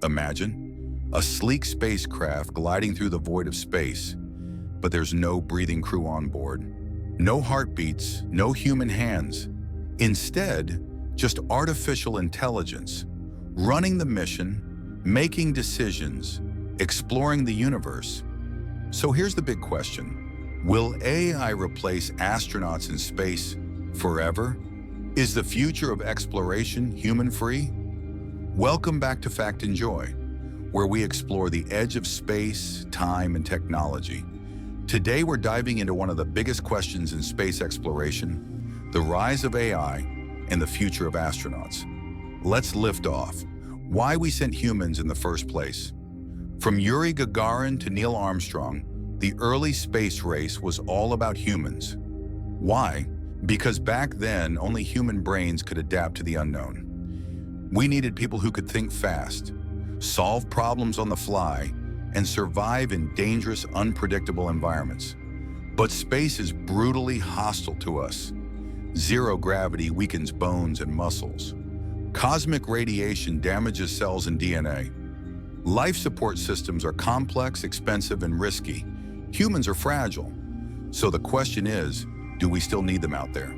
Imagine a sleek spacecraft gliding through the void of space, but there's no breathing crew on board. No heartbeats, no human hands. Instead, just artificial intelligence, running the mission, making decisions, exploring the universe. So here's the big question. Will AI replace astronauts in space forever? Is the future of exploration human-free? Welcome back to Fact and Joy, where we explore the edge of space, time, and technology. Today, we're diving into one of the biggest questions in space exploration, the rise of AI and the future of astronauts. Let's lift off. Why we sent humans in the first place. From Yuri Gagarin to Neil Armstrong, the early space race was all about humans. Why? Because back then, only human brains could adapt to the unknown. We needed people who could think fast, solve problems on the fly, and survive in dangerous, unpredictable environments. But space is brutally hostile to us. Zero gravity weakens bones and muscles. Cosmic radiation damages cells and DNA. Life support systems are complex, expensive, and risky. Humans are fragile. So the question is, do we still need them out there?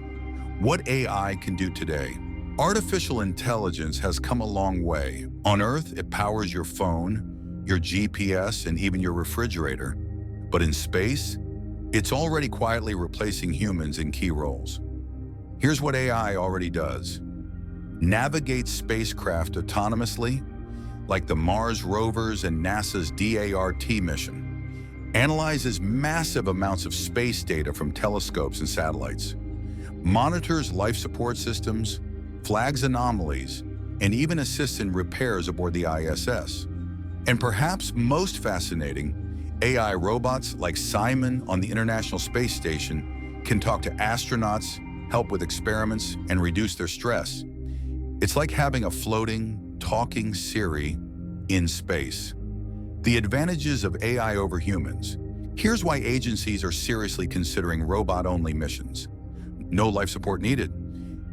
What AI can do today? Artificial intelligence has come a long way. On Earth, it powers your phone, your GPS, and even your refrigerator. But in space, it's already quietly replacing humans in key roles. Here's what AI already does. Navigates spacecraft autonomously, like the Mars rovers and NASA's DART mission. Analyzes massive amounts of space data from telescopes and satellites. Monitors life support systems, flags anomalies, and even assists in repairs aboard the ISS. And perhaps most fascinating, AI robots like Simon on the International Space Station can talk to astronauts, help with experiments, and reduce their stress. It's like having a floating, talking Siri in space. The advantages of AI over humans. Here's why agencies are seriously considering robot-only missions. No life support needed.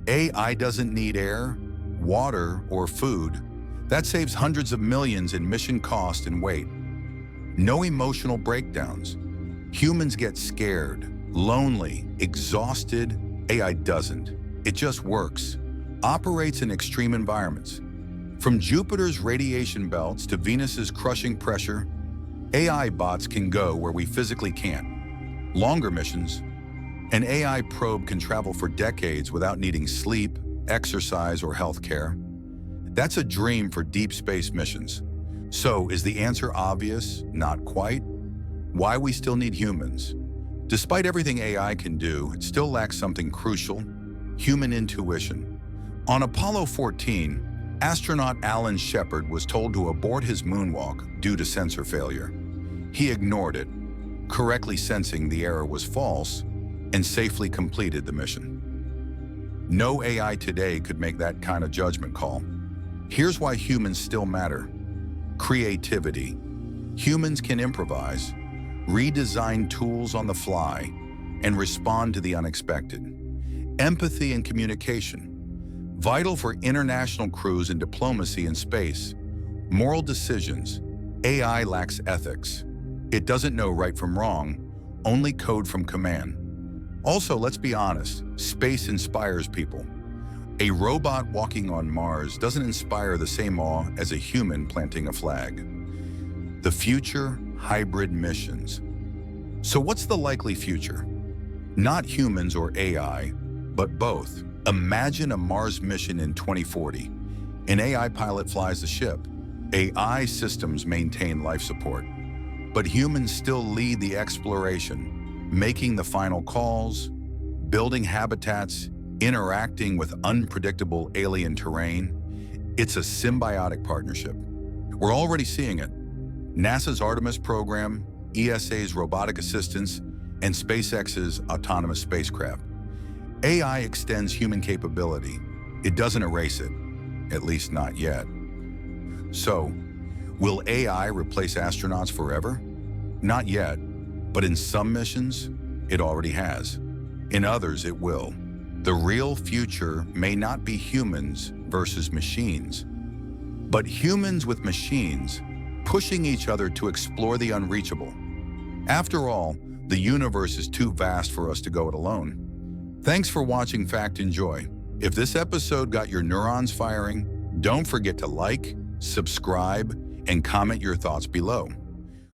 AI doesn't need air, water, or food. That saves hundreds of millions in mission cost and weight. No emotional breakdowns. Humans get scared, lonely, exhausted. AI doesn't. It just works. Operates in extreme environments. From Jupiter's radiation belts to Venus's crushing pressure, AI bots can go where we physically can't. Longer missions. An AI probe can travel for decades without needing sleep, exercise, or health care. That's a dream for deep space missions. So, is the answer obvious? Not quite. Why we still need humans? Despite everything AI can do, it still lacks something crucial: human intuition. On Apollo 14, astronaut Alan Shepard was told to abort his moonwalk due to sensor failure. He ignored it, correctly sensing the error was false, and safely completed the mission. No AI today could make that kind of judgment call. Here's why humans still matter. Creativity. Humans can improvise, redesign tools on the fly, and respond to the unexpected. Empathy and communication. Vital for international crews and diplomacy in space. Moral decisions. AI lacks ethics. It doesn't know right from wrong, only code from command. Also, let's be honest, space inspires people. A robot walking on Mars doesn't inspire the same awe as a human planting a flag. The future, hybrid missions. So what's the likely future? Not humans or AI, but both. Imagine a Mars mission in 2040. An AI pilot flies the ship. AI systems maintain life support. But humans still lead the exploration, making the final calls, building habitats, interacting with unpredictable alien terrain. It's a symbiotic partnership. We're already seeing it. NASA's Artemis program, ESA's robotic assistance, and SpaceX's autonomous spacecraft. AI extends human capability. It doesn't erase it, at least not yet. So, will AI replace astronauts forever? Not yet, but in some missions, it already has. In others, it will. The real future may not be humans versus machines, but humans with machines pushing each other to explore the unreachable. After all, the universe is too vast for us to go it alone. Thanks for watching Fact and Joy. If this episode got your neurons firing, don't forget to like, subscribe, and comment your thoughts below.